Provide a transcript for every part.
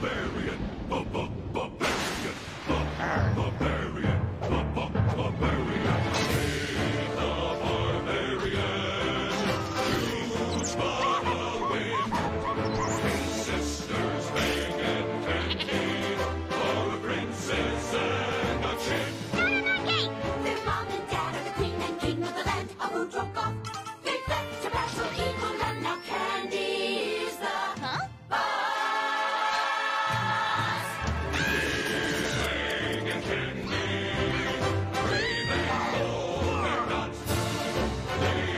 Barbarian. Barbarian. Barbarian. Barbarian. Save the barbarian. Choose the wind. Three sisters, Meg and Candy. For a princess and a chin. Down in our gate! Their mom and dad are the queen and king of the land of Woodrow. They fled to battle evil and now Candy is the boss. Meg and Candy, brave and bold they're not. They're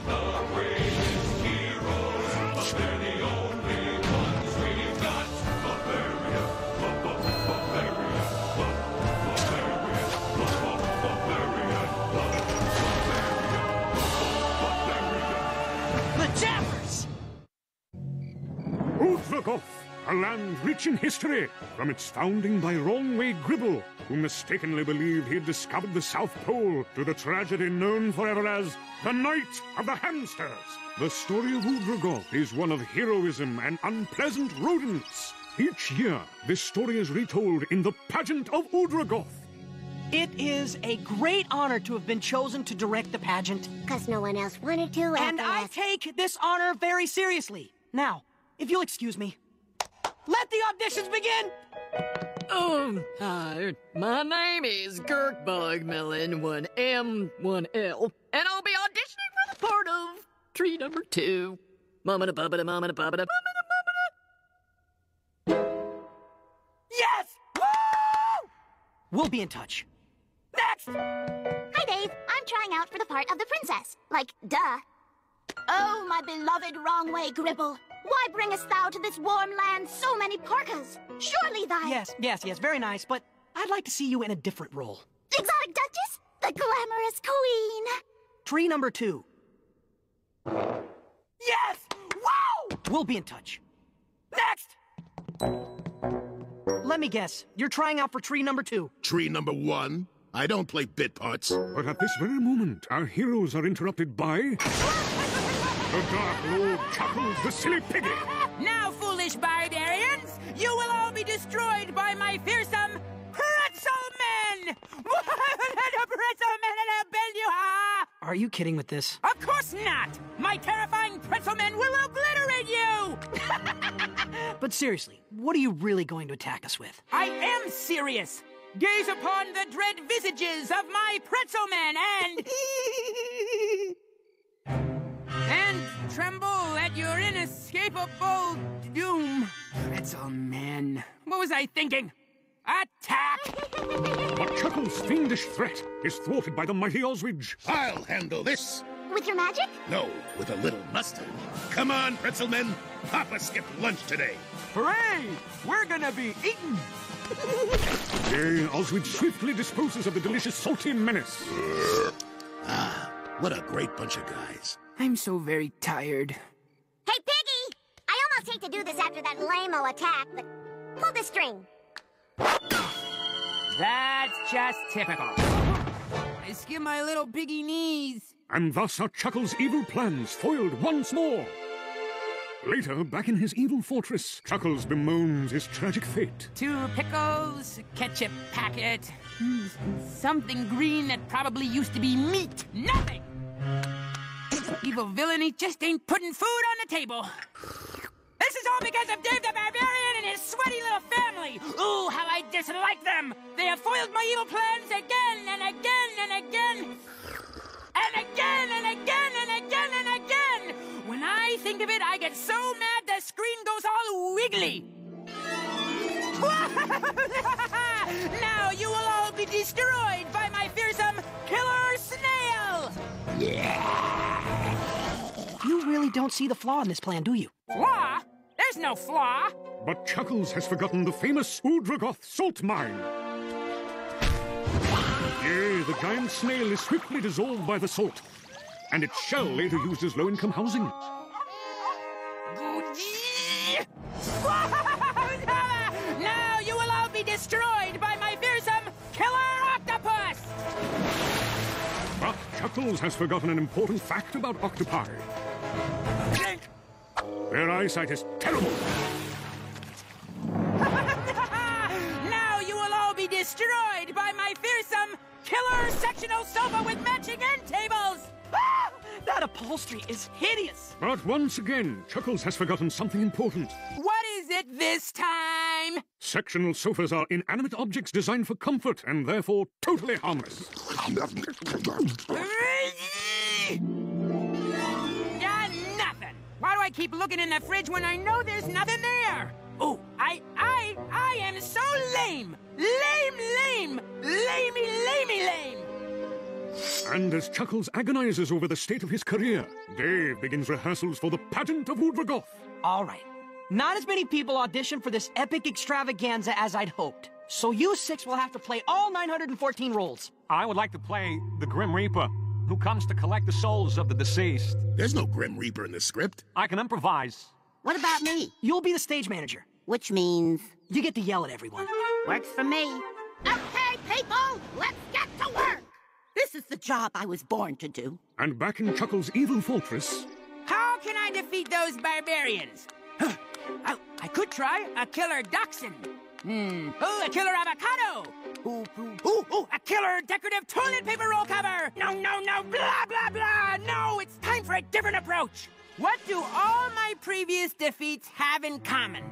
the greatest heroes, but they're the only ones we've got. Barbarian, barbarian, The Jammers! Woodrow, a land rich in history, from its founding by Wrong-Way Gribble, who mistakenly believed he had discovered the South Pole, to the tragedy known forever as the Night of the Hamsters. The story of Woodrow is one of heroism and unpleasant rodents. Each year, this story is retold in the pageant of Woodrow. It is a great honor to have been chosen to direct the pageant. Because no one else wanted to. And I take this honor very seriously. Now, if you'll excuse me, let the auditions begin! Hi. My name is Girk Bugmelon, 1M, 1L, and I'll be auditioning for the part of tree number 2. Mama da bubba da mama da bubba da mama da. Yes! Woo! We'll be in touch. Next! Hi, Dave. I'm trying out for the part of the princess. Like, duh. Oh, my beloved Wrong-Way Gribble. Why bringest thou to this warm land so many parkas? Surely thy... Yes, very nice, but I'd like to see you in a different role. Exotic Duchess? The glamorous queen. Tree number 2. Yes! Wow! We'll be in touch. Next! Let me guess. You're trying out for tree number 2. Tree number 1? I don't play bit parts. But at this very moment, our heroes are interrupted by... the Dark Lord Chuckles the Silly Piggy! Now, foolish barbarians, you will all be destroyed by my fearsome pretzel men! Pretzel men and I'll bend you, ha! Are you kidding with this? Of course not! My terrifying pretzel men will obliterate you! But seriously, what are you really going to attack us with? I am serious! Gaze upon the dread visages of my pretzel men and tremble at your inescapable doom. Pretzel men. What was I thinking? Attack! But Chuckles' fiendish threat is thwarted by the mighty Oswidge. I'll handle this. With your magic? No, with a little mustard. Come on, pretzel men. Papa skipped lunch today. Hooray! We're gonna be eaten! Yea, Oswidge swiftly disposes of the delicious salty menace. Ah, what a great bunch of guys. I'm so very tired. Hey, Piggy! I almost hate to do this after that lame-o attack, but pull the string. That's just typical. I skim my little piggy knees. And thus are Chuckles' evil plans foiled once more. Later, back in his evil fortress, Chuckles bemoans his tragic fate. 2 pickles, ketchup packet, something green that probably used to be meat. Nothing! Evil villainy just ain't putting food on the table. This is all because of Dave the Barbarian and his sweaty little family. Ooh, how I dislike them. They have foiled my evil plans again and again and again. And again and again and again and again. When I think of it, I get so mad the screen goes all wiggly. Now you will all be destroyed by my fearsome killer snail. You really don't see the flaw in this plan, do you? Flaw? There's no flaw. But Chuckles has forgotten the famous Woodrow salt mine. Yea, the giant snail is swiftly dissolved by the salt, and its shell later used as low-income housing. Now you will all be destroyed by my fearsome killer octopus! But Chuckles has forgotten an important fact about octopi. Their eyesight is terrible. upholstery is hideous. But once again, Chuckles has forgotten something important. What is it this time? Sectional sofas are inanimate objects designed for comfort and therefore totally harmless. Nothing. Why do I keep looking in the fridge when I know there's nothing there? Oh, I am so lame. Lame. Lame. And as Chuckles agonizes over the state of his career, Dave begins rehearsals for the pageant of Udvergoth. All right. Not as many people auditioned for this epic extravaganza as I'd hoped. So you 6 will have to play all 914 roles. I would like to play the Grim Reaper, who comes to collect the souls of the deceased. There's no Grim Reaper in the script. I can improvise. What about me? You'll be the stage manager. Which means... You get to yell at everyone. Works for me. Okay, people, let's get to work! This is the job I was born to do. And back in Chuckles' evil fortress... How can I defeat those barbarians? I could try a killer dachshund. A killer avocado. A killer decorative toilet paper roll cover. No, blah, blah, blah. No, it's time for a different approach. What do all my previous defeats have in common?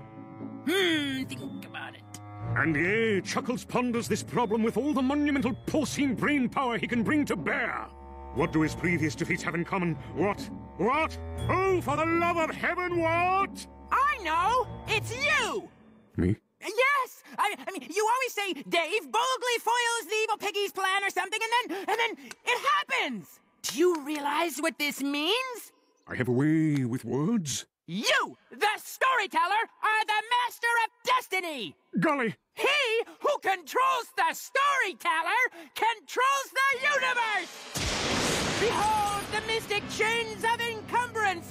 Think about it. And yea, Chuckles ponders this problem with all the monumental porcine brain power he can bring to bear. What do his previous defeats have in common? What? Oh, for the love of heaven, what? I know! It's you! Me? Yes! I mean, you always say, Dave boldly foils the evil piggy's plan or something, and then it happens! Do you realize what this means? I have a way with words. You, the storyteller, are the master of destiny! Golly! He who controls the storyteller controls the universe! Behold the mystic chains of encumbrance!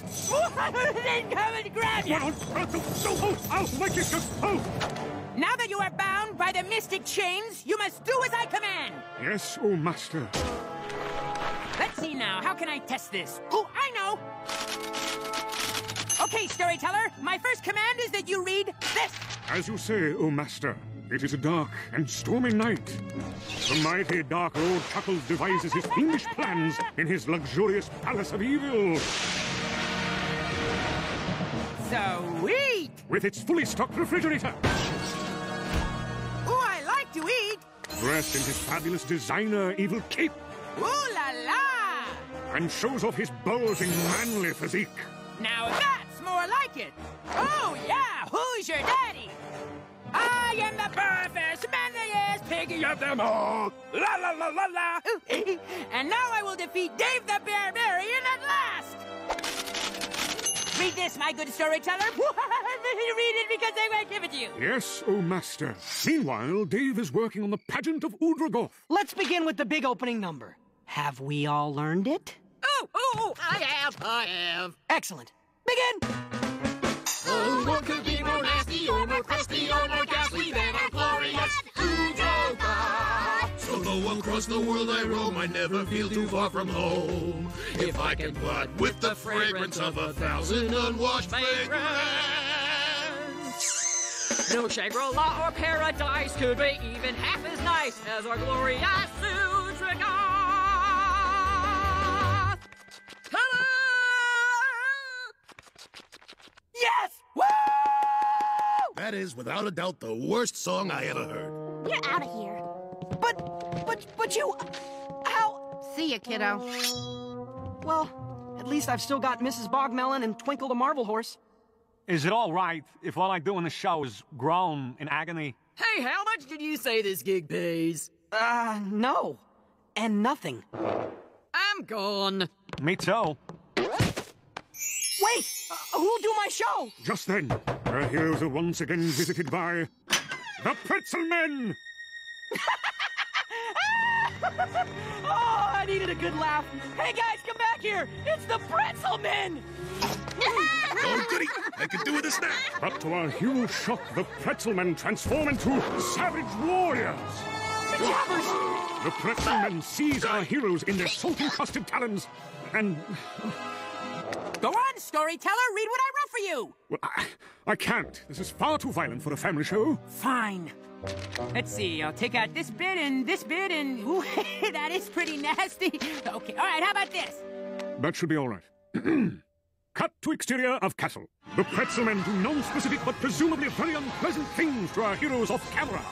Then come and grab you! Now that you are bound by the mystic chains, you must do as I command! Yes, oh master. Let's see now, how can I test this? Oh, I know! Okay, storyteller, my first command is that you read this. As you say, O Master, it is a dark and stormy night. The mighty Dark Lord Chuckles devises his fiendish plans in his luxurious palace of evil. Sweet! With its fully stocked refrigerator. Oh, I like to eat. Dressed in his fabulous designer evil cape. Ooh la la! And shows off his bulging manly physique. Now that's more like it. Oh, yeah, who's your daddy? I am the perfect, manliest piggy of them all. La la la la la. And now I will defeat Dave the Barbarian at last. Read this, my good storyteller. Read it because I will give it to you. Yes, O Master. Meanwhile, Dave is working on the pageant of Udvergoth. Let's begin with the big opening number. Have we all learned it? Oh, I have. Excellent. Begin! Oh, what could be more nasty or more crusty or more ghastly than our glorious Udvergoth? So though across the world I roam, I never feel too far from home. If I can plot with the fragrance of 1,000 unwashed fragrance. No Shangri-La or paradise could be even half as nice as our glorious Udvergoth. Yes! Woo! That is, without a doubt, the worst song I ever heard. You're out of here. But you... How... See ya, kiddo. Well, at least I've still got Mrs. Bogmelon and Twinkle the Marble Horse. Is it all right if all I do in the show is groan in agony? Hey, how much did you say this gig pays? No. And nothing. I'm gone. Me too. Wait! Who'll do my show? Just then, our heroes are once again visited by... the Pretzel Men! Oh, I needed a good laugh. Hey, guys, come back here. It's the Pretzel Men! Oh, goody! I could do with a snack. But to our huge shock, the Pretzel Men transform into savage warriors! The Pretzel Men seize our heroes in their salt-encrusted talons, and... Go on, storyteller, read what I wrote for you. Well, I can't. This is far too violent for a family show. Fine. Let's see, I'll take out this bit and this bit and... Ooh, that is pretty nasty. Okay, all right, how about this? That should be all right. Cut to exterior of castle. The pretzel men do non-specific but presumably very unpleasant things to our heroes off camera.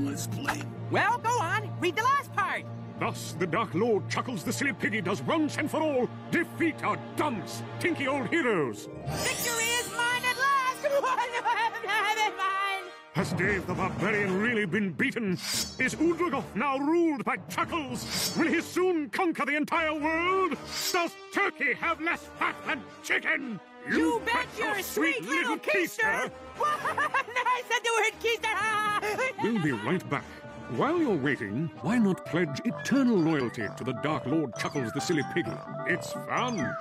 Let's play. Well, go on. Read the last part. Thus, the Dark Lord Chuckles the Silly Piggy does once and for all defeat our dumb, stinky old heroes. Victory is mine at last! Has Dave the Barbarian really been beaten? Is Udragoth now ruled by Chuckles? Will he soon conquer the entire world? Does turkey have less fat than chicken? You bet your sweet little keister! I said the word keister! We'll be right back. While you're waiting, why not pledge eternal loyalty to the Dark Lord Chuckles the Silly Piggy? It's fun!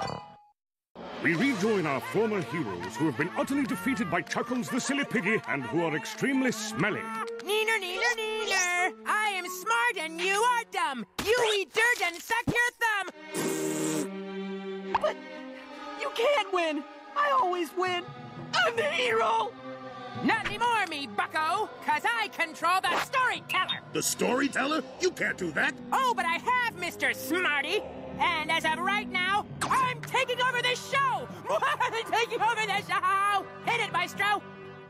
We rejoin our former heroes who have been utterly defeated by Chuckles the Silly Piggy and who are extremely smelly. Neener, neener, neener! I am smart and you are dumb! You eat dirt and suck your thumb! But you can't win! I always win! I'm the hero! Not anymore, me bucko, 'cause I control the storyteller! The storyteller? You can't do that. Oh, but I have, Mr. Smarty! And as of right now, I'm taking over this show! Taking over the show! Hit it, maestro!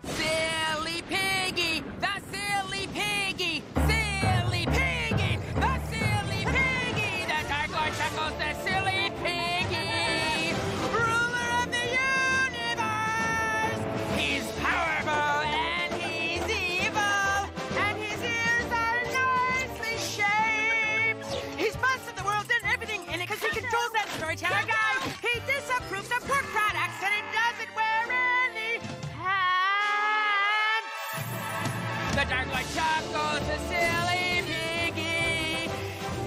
Silly piggy! The silly piggy! Silly piggy! The silly piggy! The Dark Lord Chuckles the silly piggy! Ruler of the universe! He's powerful and he's evil! And his ears are nicely shaped! He's busted the world and everything in it because he controls that storyteller guy! He disapproves of pork products and he doesn't wear any pants! The Dark Lord Chuckles the silly piggy!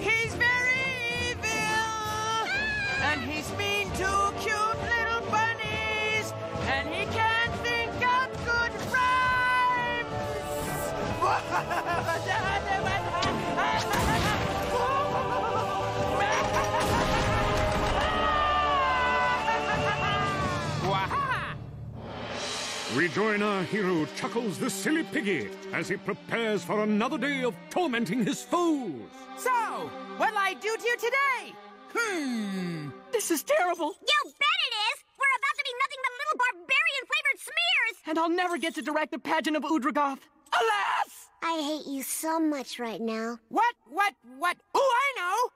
He's very evil! And he's mean to cute little bunnies! And he can't think of good rhymes! We join our hero Chuckles the Silly Piggy as he prepares for another day of tormenting his foes. So, what'll I do to you today? This is terrible! You bet it is! We're about to be nothing but little barbarian-flavored smears! And I'll never get to direct the pageant of Udragoth! Alas! I hate you so much right now. What? Oh, I know!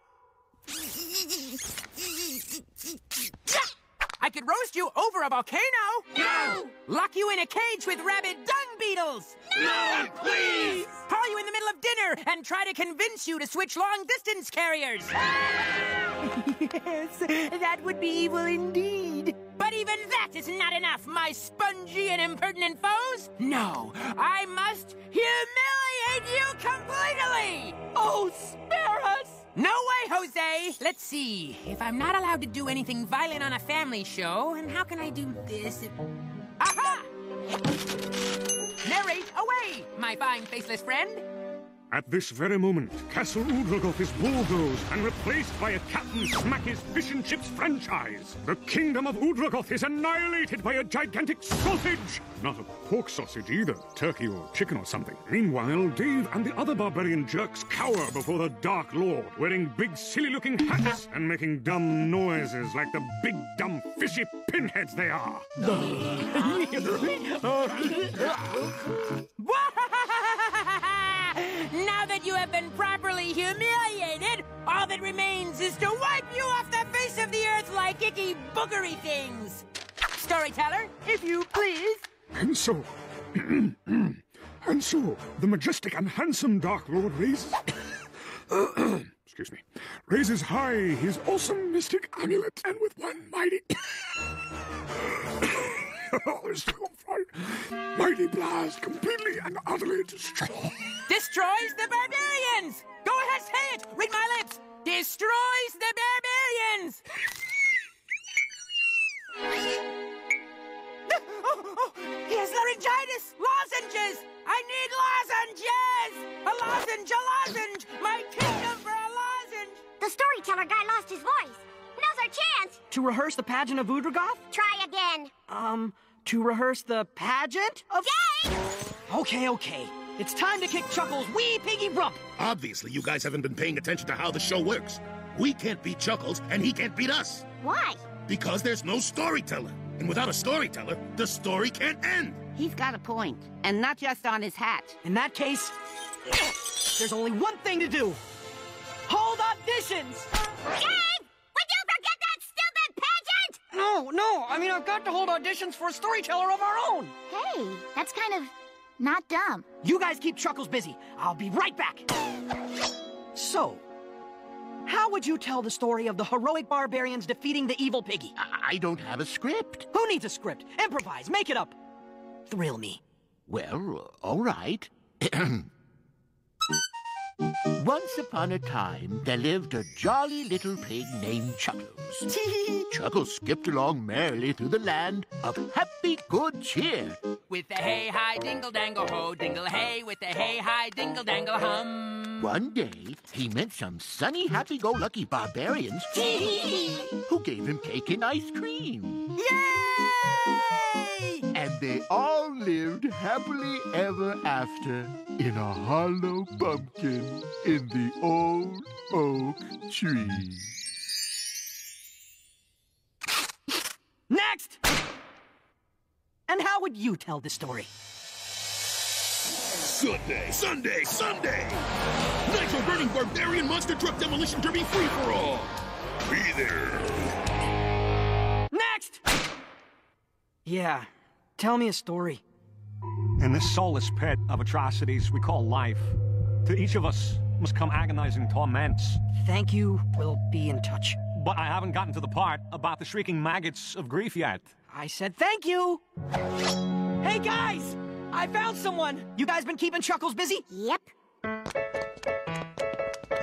I could roast you over a volcano! No! Lock you in a cage with rabid dung beetles! No, please! Haul you in the middle of dinner and try to convince you to switch long-distance carriers! Yes, that would be evil indeed. But even that is not enough, my spongy and impertinent foes! No, I must humiliate you completely! Oh, spare us! No way, Jose! Let's see. If I'm not allowed to do anything violent on a family show, and how can I do this? Aha! Narrate away, my fine faceless friend. At this very moment, Castle Udragoth is bulldozed and replaced by a Captain Smacky's Fish and Chips franchise. The kingdom of Udragoth is annihilated by a gigantic sausage! Not a pork sausage either, turkey or chicken or something. Meanwhile, Dave and the other barbarian jerks cower before the Dark Lord, wearing big silly-looking hats and making dumb noises like the big dumb fishy pinheads they are. Now that you have been properly humiliated, all that remains is to wipe you off the face of the earth like icky boogery things. Storyteller, if you please. And so, the majestic and handsome Dark Lord raises... excuse me. Raises high his awesome mystic amulet, and with one mighty... mighty blast completely and utterly Destroys the barbarians! Go ahead, say it! Read my lips! Destroys the barbarians! He has laryngitis! Lozenges! I need lozenges! A lozenge! My kingdom for a lozenge! The storyteller guy lost his voice. Now's our chance! To rehearse the pageant of Udragoth? Try again. To rehearse the pageant of... Dave! Okay. It's time to kick Chuckles' wee piggy rump! Obviously, you guys haven't been paying attention to how the show works. We can't beat Chuckles, and he can't beat us. Why? Because there's no storyteller. And without a storyteller, the story can't end. He's got a point, and not just on his hat. In that case, there's only one thing to do. Hold auditions! Dave! Would you forget that stupid pageant? No, I mean, I've got to hold auditions for a storyteller of our own. Hey, that's kind of not dumb. You guys keep Chuckles busy. I'll be right back. So, how would you tell the story of the heroic barbarians defeating the evil piggy? I don't have a script. Who needs a script? Improvise, make it up. Thrill me. Well, all right. Once upon a time, there lived a jolly little pig named Chuckles. Chuckles skipped along merrily through the land of happy good cheer. With the hey-hi dingle-dangle-ho, dingle-hey, with the hey-hi dingle-dangle-hum. One day, he met some sunny, happy-go-lucky barbarians who gave him cake and ice cream. Yay! And they all lived happily ever after in a hollow pumpkin in the old oak tree. Next! And how would you tell the story? Sunday, Sunday, Sunday! Nitro-burning barbarian monster truck demolition derby free-for-all! Be there! Next! Yeah, tell me a story. In this soulless pit of atrocities we call life, to each of us must come agonizing torments. Thank you, we'll be in touch. But I haven't gotten to the part about the shrieking maggots of grief yet. I said thank you! Hey guys! I found someone! You guys been keeping Chuckles busy? Yep.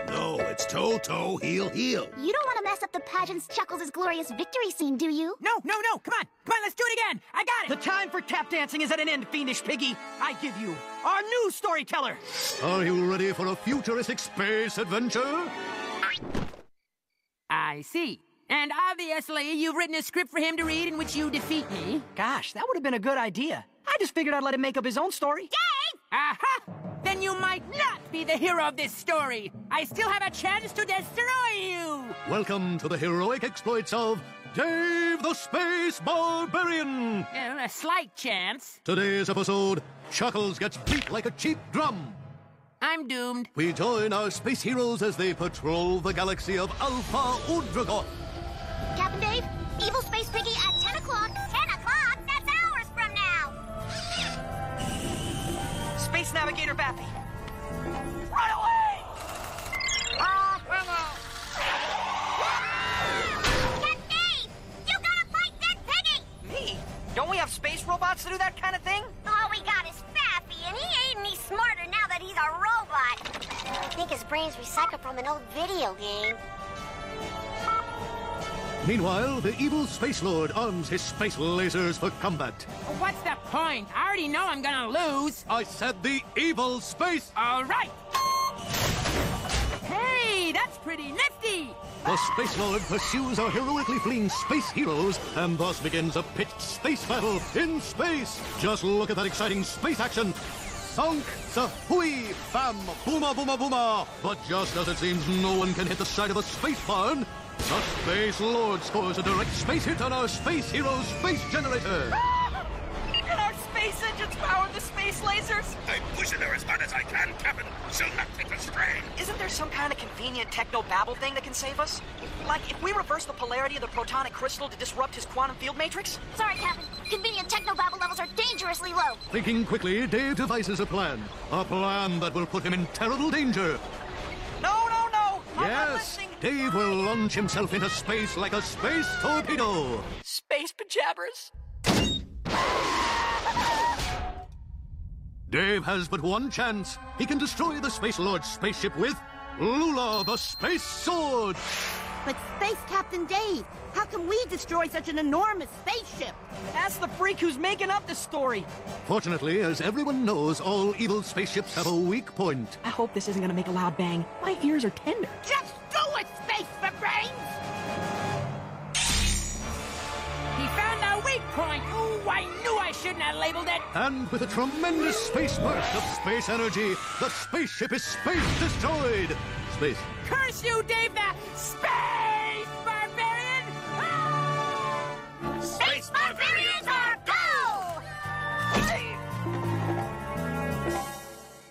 No, it's toe, heel, heel. You don't want to mess up the pageant's Chuckles' glorious victory scene, do you? No, come on, let's do it again. I got The it. time for tap dancing is at an end, fiendish piggy. I give you our new storyteller. Are you ready for a futuristic space adventure? I see. And obviously, you've written a script for him to read in which you defeat me. Gosh, that would have been a good idea. I just figured I'd let him make up his own story. Dave! Aha! Then you might not be the hero of this story. I still have a chance to destroy you. Welcome to the heroic exploits of Dave the Space Barbarian. A slight chance. Today's episode, Chuckles gets beat like a cheap drum. I'm doomed. We join our space heroes as they patrol the galaxy of Alpha Udragoth. Captain Dave, Evil Space Piggy at 10 o'clock. 10 o'clock? That's hours from now. Space Navigator Baffy. Right away! Captain Dave, you gotta fight that piggy. Me? Don't we have space robots to do that kind of thing? All we got is Baffy, and he ain't any smarter now that he's a robot. I think his brain's recycled from an old video game. Meanwhile, the evil Space Lord arms his space lasers for combat. What's the point? I already know I'm gonna lose. I said the evil space... All right. Hey, that's pretty nifty. The Space Lord pursues our heroically fleeing space heroes, and thus begins a pitched space battle in space. Just look at that exciting space action. Sunk, sa-hui, bam, booma, booma, booma. But just as it seems no one can hit the side of a space barn, the Space Lord scores a direct space hit on our space hero's space generator. And our space engines power the space lasers? I'm pushing her as hard as I can, Captain. She'll not take the strain. Isn't there some kind of convenient techno-babble thing that can save us? Like, if we reverse the polarity of the protonic crystal to disrupt his quantum field matrix? Sorry, Captain. Convenient technobabble levels are dangerously low. Thinking quickly, Dave devises a plan. A plan that will put him in terrible danger. No! I'm not Yes, listening. Dave will launch himself into space like a space torpedo. Space pajabbers? Dave has but one chance. He can destroy the Space Lord's spaceship with Lula, the Space Sword. But Space Captain Dave, how can we destroy such an enormous spaceship? That's the freak who's making up this story. Fortunately, as everyone knows, all evil spaceships have a weak point. I hope this isn't gonna make a loud bang. My ears are tender. Just do it, Space for Brains! He found our weak point. Ooh, I knew I shouldn't have labeled it. And with a tremendous space burst of space energy, the spaceship is space destroyed. Space. Curse you, Dave the Space Barbarian! Ah! Space Barbarians are go!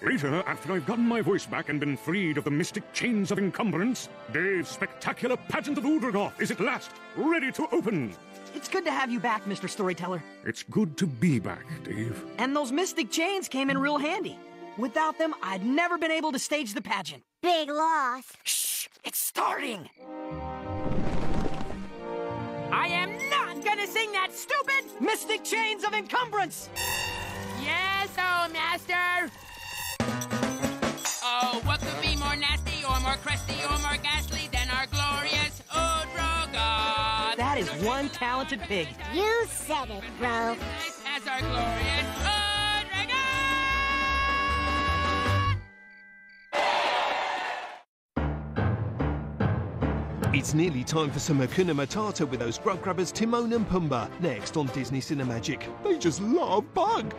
Later, after I've gotten my voice back and been freed of the mystic chains of encumbrance, Dave's spectacular pageant of Udragoth is at last ready to open. It's good to have you back, Mr. Storyteller. It's good to be back, Dave. And those mystic chains came in real handy. Without them, I'd never been able to stage the pageant. Big loss. Shh! It's starting! I am not gonna sing that stupid Mystic Chains of Encumbrance! Yes, oh, Master! Oh, what could be more nasty or more crusty or more ghastly than our glorious Udragoth? That is one talented pig. You said it, bro. As our glorious Udragoth! It's nearly time for some Hakuna Matata with those grub grabbers Timon and Pumbaa, next on Disney Cinemagic. They just love Bug.